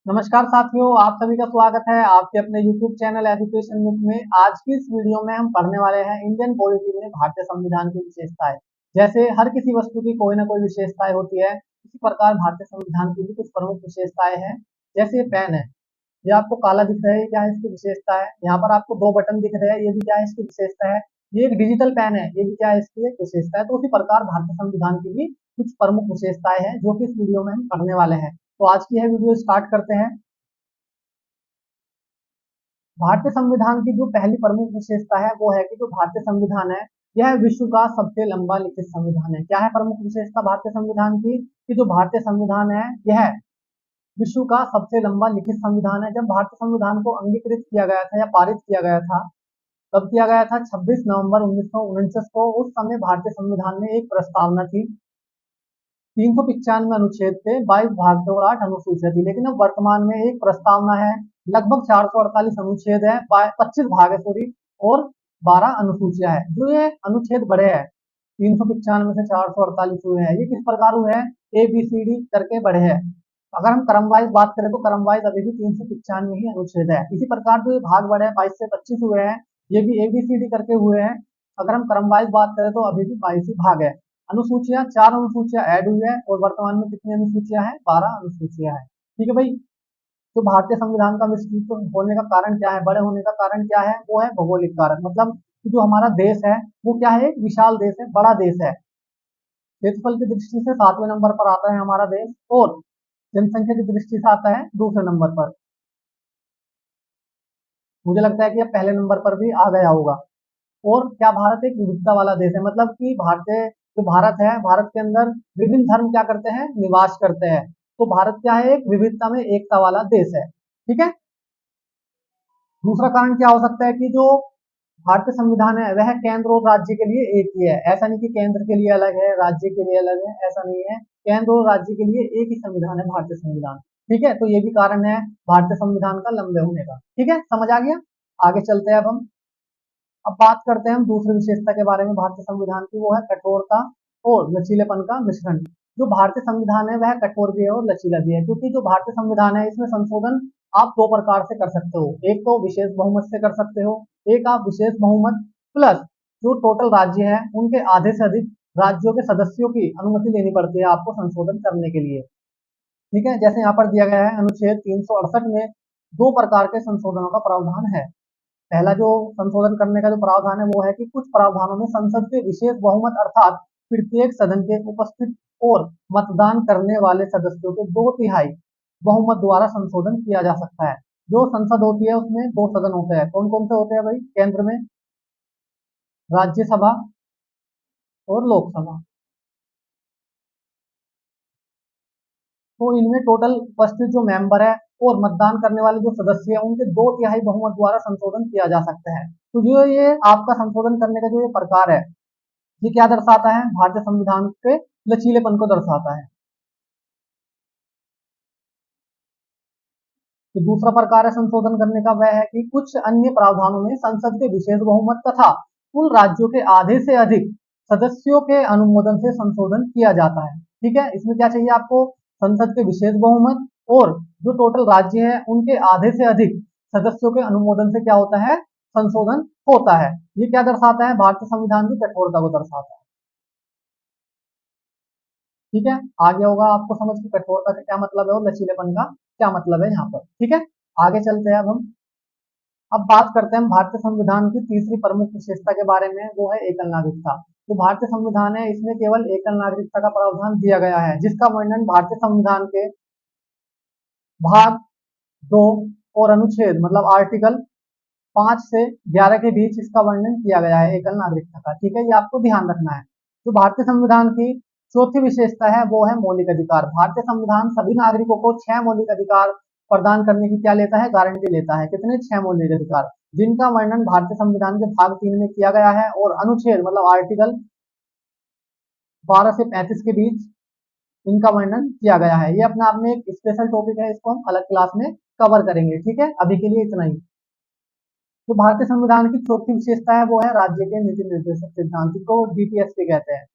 नमस्कार साथियों, आप सभी का स्वागत है आपके अपने YouTube चैनल एजुकेशन बुक में। आज की इस वीडियो में हम पढ़ने वाले हैं इंडियन पॉलिटी में भारतीय संविधान की विशेषताएं। जैसे हर किसी वस्तु की कोई ना कोई विशेषताएं होती है, इसी प्रकार भारतीय संविधान की भी कुछ प्रमुख विशेषताएं हैं। जैसे ये पेन है, ये आपको काला दिख रहा है, ये क्या है इसकी विशेषता है। यहाँ पर आपको दो बटन दिख रहे हैं, ये भी क्या है इसकी विशेषता है। ये एक डिजिटल पेन है, ये भी क्या है इसकी एक विशेषता है। तो उसी प्रकार भारतीय संविधान की भी कुछ प्रमुख विशेषताएं हैं जो कि इस वीडियो में हम पढ़ने वाले हैं। तो आज की यह वीडियो स्टार्ट करते हैं। भारतीय संविधान की जो पहली प्रमुख विशेषता है वो है कि जो भारतीय संविधान है, यह विश्व का सबसे लंबा लिखित संविधान है। क्या है प्रमुख विशेषता भारतीय संविधान की? कि जो भारतीय संविधान है यह विश्व का सबसे लंबा लिखित संविधान है। जब भारतीय संविधान को अंगीकृत किया गया था या पारित किया गया था, तब किया गया था 26 नवंबर 1949 को। उस समय भारतीय संविधान में एक प्रस्तावना थी, 395 अनुच्छेद थे, 22 भाग थे और 8 अनुसूचियां थी। लेकिन अब वर्तमान में एक प्रस्तावना है, लगभग 448 अनुच्छेद है, 25 भाग है सॉरी, और 12 अनुसूचियां है। जो ये अनुच्छेद बढ़े हैं, 395 से 448 हुए हैं, ये किस प्रकार हुए हैं? ABCD करके बढ़े हैं। अगर हम क्रम वाइज बात करें तो क्रम वाइज अभी भी 395 ही अनुच्छेद है। इसी प्रकार जो ये भाग बढ़े हैं, 22 से 25 हुए हैं, ये भी ABCD करके हुए हैं। अगर हम क्रम वाइज बात करें तो अभी भी 22 ही भाग है। अनुसूचियां, 4 अनुसूचियां ऐड हुई है और वर्तमान में कितनी अनुसूचियां हैं? 12 अनुसूचियां हैं। ठीक है भाई। तो भारतीय संविधान का विस्तृत होने का कारण क्या है, बड़े होने का कारण क्या है? वो है भौगोलिक कारक। मतलब कि जो हमारा देश है वो क्या है? एक विशाल देश है, बड़ा देश है। क्षेत्रफल की दृष्टि से 7वें नंबर पर आता है हमारा देश, और जनसंख्या की दृष्टि से आता है दूसरे नंबर पर। मुझे लगता है कि अब पहले नंबर पर भी आ गया होगा। और क्या भारत एक विविधता वाला देश है? मतलब कि भारतीय जो भारत है, भारत के अंदर विभिन्न धर्म क्या करते हैं? निवास करते हैं। तो भारत क्या है? एक विविधता में एकता वाला देश है। ठीक है। दूसरा कारण क्या हो सकता है कि जो भारतीय संविधान है वह केंद्र और राज्य के लिए एक ही है। ऐसा नहीं कि केंद्र के लिए अलग है, राज्य के लिए अलग है, ऐसा नहीं है। केंद्र और राज्य के लिए एक ही संविधान है, भारतीय संविधान। ठीक है, तो ये भी कारण है भारतीय संविधान का लंबे होने का। ठीक है, समझ आ गया। आगे चलते हैं अब बात करते हैं हम दूसरी विशेषता के बारे में भारतीय संविधान की, वो है कठोरता और लचीलेपन का मिश्रण। जो भारतीय संविधान है वह कठोर भी है और लचीला भी है, क्योंकि जो भारतीय संविधान है इसमें संशोधन आप दो प्रकार से कर सकते हो। एक तो विशेष बहुमत से कर सकते हो, एक आप विशेष बहुमत प्लस जो टोटल राज्य है उनके आधे से अधिक राज्यों के सदस्यों की अनुमति लेनी पड़ती है आपको संशोधन करने के लिए। ठीक है, जैसे यहाँ पर दिया गया है अनुच्छेद 368 में दो प्रकार के संशोधनों का प्रावधान है। पहला जो संशोधन करने का जो प्रावधान है वो है कि कुछ प्रावधानों में संसद के विशेष बहुमत अर्थात प्रत्येक सदन के उपस्थित और मतदान करने वाले सदस्यों के 2/3 बहुमत द्वारा संशोधन किया जा सकता है। जो संसद होती है उसमें दो सदन होते हैं, कौन कौन से होते हैं भाई? केंद्र में राज्यसभा और लोकसभा। तो इनमें टोटल उपस्थित जो मेंबर है और मतदान करने वाले जो सदस्य हैं उनके 2/3 बहुमत द्वारा संशोधन किया जा सकता है। तो जो ये आपका संशोधन करने का जो ये प्रकार है, ये क्या दर्शाता है? भारतीय संविधान के लचीलेपन को दर्शाता है। तो दूसरा प्रकार है संशोधन करने का, वह है कि कुछ अन्य प्रावधानों में संसद के विशेष बहुमत तथा कुल राज्यों के आधे से अधिक सदस्यों के अनुमोदन से संशोधन किया जाता है। ठीक है, इसमें क्या चाहिए आपको? संसद के विशेष बहुमत और जो टोटल राज्य है उनके आधे से अधिक सदस्यों के अनुमोदन से क्या होता है? संशोधन होता है। ये क्या दर्शाता है? भारतीय संविधान की कठोरता को दर्शाता है। ठीक है, आ गया होगा आपको समझ की कठोरता का क्या मतलब है और लचीलेपन का क्या मतलब है यहाँ पर। ठीक है, आगे चलते हैं अब बात करते हैं हम भारतीय संविधान की तीसरी प्रमुख विशेषता के बारे में, वो है एकल नागरिकता। जो भारतीय संविधान है इसमें केवल एकल नागरिकता का प्रावधान दिया गया है, जिसका वर्णन भारतीय संविधान के भाग 2 और अनुच्छेद मतलब आर्टिकल 5 से 11 के बीच इसका वर्णन किया गया है एकल नागरिकता का। ठीक है, ये आपको ध्यान रखना है। जो भारतीय संविधान की चौथी विशेषता है वो है मौलिक अधिकार। भारतीय संविधान सभी नागरिकों को 6 मौलिक अधिकार प्रदान करने की क्या लेता है? गारंटी लेता है। कितने? 6 मौलिक अधिकार, जिनका वर्णन भारतीय संविधान के भाग 3 में किया गया है और अनुच्छेद मतलब आर्टिकल 12 से 35 के बीच इनका वर्णन किया गया है। ये अपने आप में एक स्पेशल टॉपिक है, इसको हम अलग क्लास में कवर करेंगे। ठीक है, अभी के लिए इतना ही। जो भारतीय संविधान की चौथी विशेषता है वो है राज्य के नीति निर्देशक सिद्धांत को DPSP कहते हैं,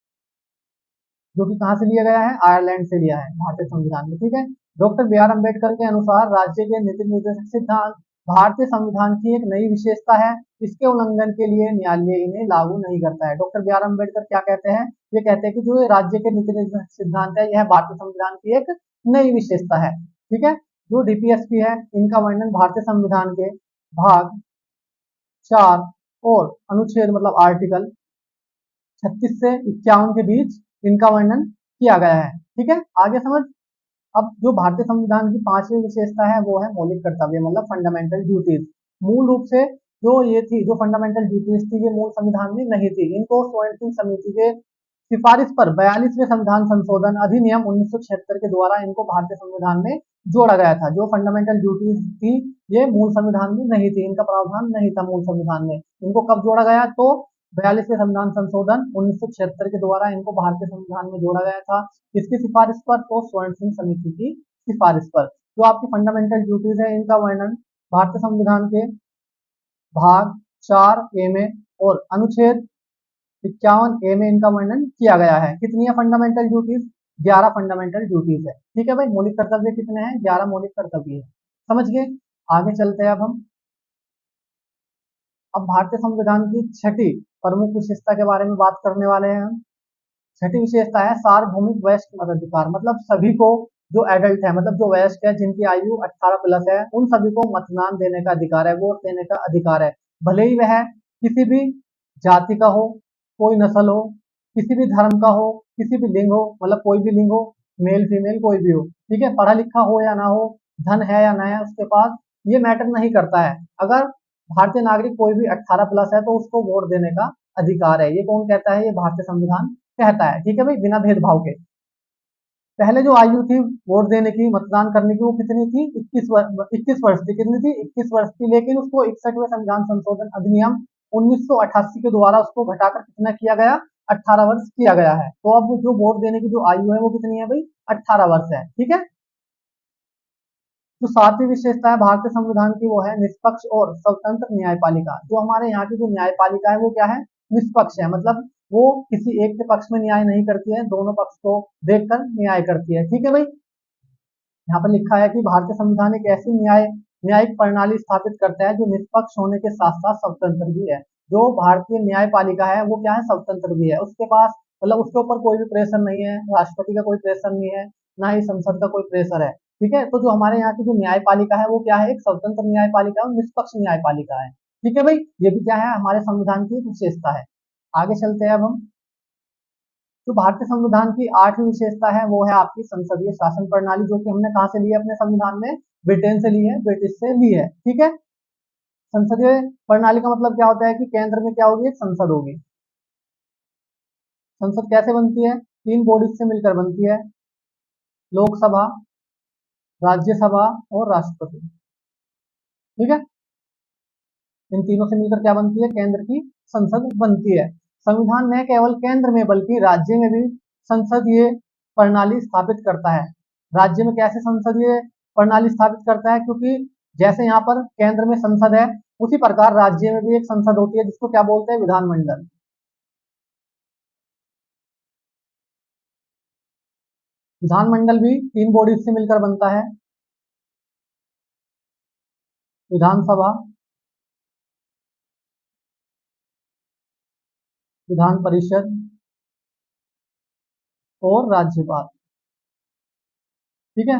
जो कि कहां से लिया गया है? आयरलैंड से लिया है भारतीय संविधान में। ठीक है, डॉक्टर बी आर अम्बेडकर के अनुसार राज्य के नीति निर्देशक सिद्धांत भारतीय संविधान की एक नई विशेषता है। इसके उल्लंघन के लिए न्यायालय इन्हें लागू नहीं करता है। डॉक्टर बी आर अम्बेडकर क्या कहते हैं? ये कहते हैं कि जो राज्य के नीति निर्देशक सिद्धांत है यह भारतीय संविधान की एक नई विशेषता है। ठीक है, जो डीपीएसपी है इनका वर्णन भारतीय संविधान के भाग 4 और अनुच्छेद मतलब आर्टिकल 36 से 51 के बीच इनका वर्णन किया गया है। ठीक है, आगे समझ। अब जो भारतीय संविधान की पांचवी विशेषता है वो है मौलिक कर्तव्य मतलब फंडामेंटल ड्यूटीज। मूल रूप से जो ये थी, जो फंडामेंटल ड्यूटीज थी, ये मूल संविधान में नहीं थी। इनको स्वर्ण सिंह समिति के सिफारिश पर 42वें संविधान संशोधन अधिनियम 1976 के द्वारा इनको भारतीय संविधान में जोड़ा गया था। जो फंडामेंटल ड्यूटीज थी ये मूल संविधान में नहीं थी, इनका प्रावधान नहीं था मूल संविधान में। इनको कब जोड़ा गया? तो 42वें संविधान संशोधन 1976 के द्वारा इनको भारतीय संविधान में जोड़ा गया था। किसकी सिफारिश पर? तो स्वर्ण सिंह समिति की सिफारिश पर। जो आपकी फंडामेंटल ड्यूटीज है इनका वर्णन भारतीय संविधान के भाग 4 ए में और अनुच्छेद 51 ए में इनका वर्णन किया गया है। कितनी है फंडामेंटल ड्यूटीज? 11 फंडामेंटल ड्यूटीज है। ठीक है भाई, मौलिक कर्तव्य कितने हैं? 11 मौलिक कर्तव्य है। समझ गए? आगे चलते हैं अब भारतीय संविधान की छठी प्रमुख विशेषता के बारे में बात करने वाले हैं हम। छठी विशेषता है सार्वभौमिक वयस्क मताधिकार। मतलब सभी को, जो एडल्ट है मतलब जो वयस्क है, जिनकी आयु 18 प्लस है, उन सभी को मतदान देने का अधिकार है, वोट देने का अधिकार है। भले ही वह किसी भी जाति का हो, कोई नस्ल हो, किसी भी धर्म का हो, किसी भी लिंग हो, मतलब कोई भी लिंग हो, मेल फीमेल कोई भी हो। ठीक है, पढ़ा लिखा हो या ना हो, धन है या ना है उसके पास, ये मैटर नहीं करता है। अगर भारतीय नागरिक कोई भी 18 प्लस है तो उसको वोट देने का अधिकार है। ये कौन कहता है? ये भारतीय संविधान कहता है। ठीक है भाई, बिना भेदभाव के। पहले जो आयु थी वोट देने की, मतदान करने की, वो कितनी थी? 21 वर्ष थी। कितनी थी? 21 वर्ष थी। लेकिन उसको 61वें संविधान संशोधन अधिनियम 1988 के द्वारा उसको घटाकर कितना किया गया? 18 वर्ष किया गया है। तो अब जो वोट देने की जो आयु है वो कितनी है भाई? 18 वर्ष है। ठीक है। जो सातवीं विशेषता है भारतीय संविधान की वो है निष्पक्ष और स्वतंत्र न्यायपालिका। जो हमारे यहाँ की जो न्यायपालिका है वो क्या है? निष्पक्ष है। मतलब वो किसी एक के पक्ष में न्याय नहीं करती है, दोनों पक्ष को देखकर न्याय करती है। ठीक है भाई, यहाँ पर लिखा है कि भारतीय संविधान एक ऐसी न्यायिक प्रणाली स्थापित करता है जो निष्पक्ष होने के साथ साथ स्वतंत्र भी है। जो भारतीय न्यायपालिका है वो क्या है? स्वतंत्र भी है। उसके पास मतलब उसके ऊपर कोई भी प्रेशर नहीं है, राष्ट्रपति का कोई प्रेशर नहीं है, ना ही संसद का कोई प्रेशर है। ठीक है, तो जो हमारे यहाँ की जो न्यायपालिका है वो क्या है? एक स्वतंत्र न्यायपालिका और निष्पक्ष न्यायपालिका है। ठीक है भाई, ये भी क्या है? हमारे संविधान की एक विशेषता है। आगे चलते हैं अब हम। जो भारतीय संविधान की आठवीं विशेषता है वो है आपकी संसदीय शासन प्रणाली, जो कि हमने कहाँ से ली है अपने संविधान में? ब्रिटेन से ली है, ब्रिटिश से ली है। ठीक है, संसदीय प्रणाली का मतलब क्या होता है कि केंद्र में क्या होगी? एक संसद होगी। संसद कैसे बनती है? तीन बॉडीज से मिलकर बनती है, लोकसभा, राज्यसभा और राष्ट्रपति। ठीक है, इन तीनों से मिलकर क्या बनती है? केंद्र की संसद बनती है। संविधान न केवल केंद्र में बल्कि राज्य में भी संसदीय प्रणाली स्थापित करता है। राज्य में कैसे संसदीय प्रणाली स्थापित करता है? क्योंकि जैसे यहाँ पर केंद्र में संसद है, उसी प्रकार राज्य में भी एक संसद होती है जिसको क्या बोलते हैं? विधानमंडल। विधानमंडल भी तीन बॉडीज से मिलकर बनता है, विधानसभा, विधान परिषद और राज्यपाल। ठीक है,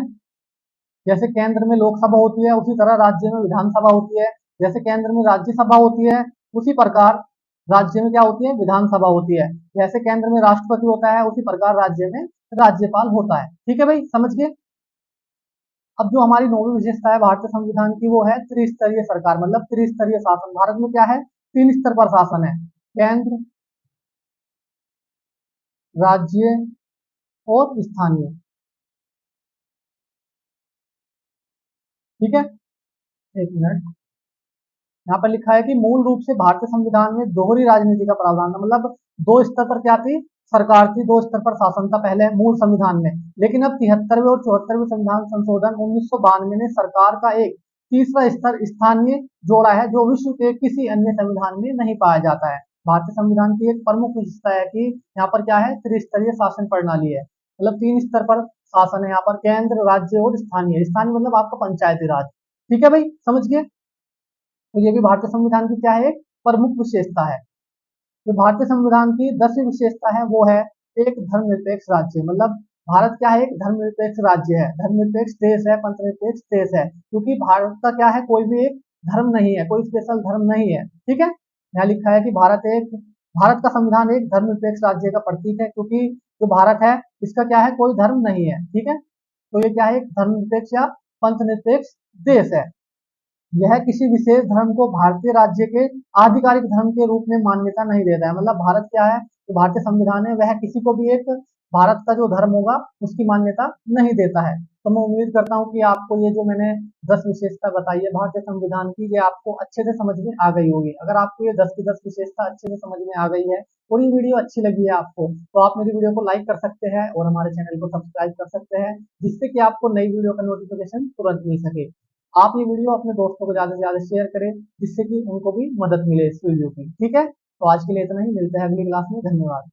जैसे केंद्र में लोकसभा होती है उसी तरह राज्य में विधानसभा होती है। जैसे केंद्र में राज्यसभा होती है उसी प्रकार राज्य में क्या होती है? विधानसभा होती है। जैसे केंद्र में राष्ट्रपति होता है उसी प्रकार राज्य में राज्यपाल होता है। ठीक है भाई, समझ गए? अब जो हमारी नौवीं विशेषता है भारतीय संविधान की वो है त्रिस्तरीय सरकार मतलब त्रिस्तरीय शासन। भारत में क्या है? तीन स्तर पर शासन है, केंद्र, राज्य और स्थानीय। ठीक है, एक मिनट। यहाँ पर लिखा है कि मूल रूप से भारतीय संविधान में दोहरी राजनीति का प्रावधान था। मतलब दो स्तर पर क्या थी? सरकार थी, दो स्तर पर शासन था पहले मूल संविधान में। लेकिन अब 73वें और 74वें संविधान संशोधन 1992 ने सरकार का एक तीसरा स्तर स्थानीय जोड़ा है, जो विश्व के किसी अन्य संविधान में नहीं पाया जाता है। भारतीय संविधान की एक प्रमुख विशेषता है कि यहाँ पर क्या है? त्रिस्तरीय शासन प्रणाली है। मतलब तीन स्तर पर शासन है यहाँ पर केंद्र, राज्य और स्थानीय। स्थानीय मतलब आपका पंचायती राज। ठीक है भाई, समझ गए। तो ये भी भारतीय संविधान की क्या है, एक प्रमुख विशेषता है। जो भारतीय संविधान की 10वीं विशेषता है वो है एक धर्मनिरपेक्ष राज्य। मतलब भारत क्या है, एक धर्मनिरपेक्ष राज्य है, धर्मनिरपेक्ष देश है, पंथनिरपेक्ष देश है, क्योंकि भारत का क्या है, कोई भी एक धर्म नहीं है, कोई स्पेशल धर्म नहीं है। ठीक है, यहाँ लिखा है कि भारत का संविधान एक धर्मनिरपेक्ष राज्य का प्रतीक है, क्योंकि जो भारत है इसका क्या है, कोई धर्म नहीं है। ठीक है, तो ये क्या है, एक धर्मनिरपेक्ष या पंथनिरपेक्ष देश है। यह किसी विशेष धर्म को भारतीय राज्य के आधिकारिक धर्म के रूप में मान्यता नहीं देता है। मतलब भारत क्या है, जो भारतीय संविधान है वह किसी को भी एक भारत का जो धर्म होगा उसकी मान्यता नहीं देता है। तो मैं उम्मीद करता हूँ कि आपको ये जो मैंने 10 विशेषता बताई है भारतीय संविधान की, ये आपको अच्छे से समझ में आ गई होगी। अगर आपको ये 10 की 10 विशेषता अच्छे से समझ में आ गई है और ये वीडियो अच्छी लगी है आपको, तो आप मेरी वीडियो को लाइक कर सकते हैं और हमारे चैनल को सब्सक्राइब कर सकते हैं, जिससे कि आपको नई वीडियो का नोटिफिकेशन तुरंत मिल सके। आप ये वीडियो अपने दोस्तों को ज्यादा से ज्यादा शेयर करें, जिससे कि उनको भी मदद मिले इस वीडियो की। ठीक है, तो आज के लिए इतना ही, मिलते हैं अगली क्लास में। धन्यवाद।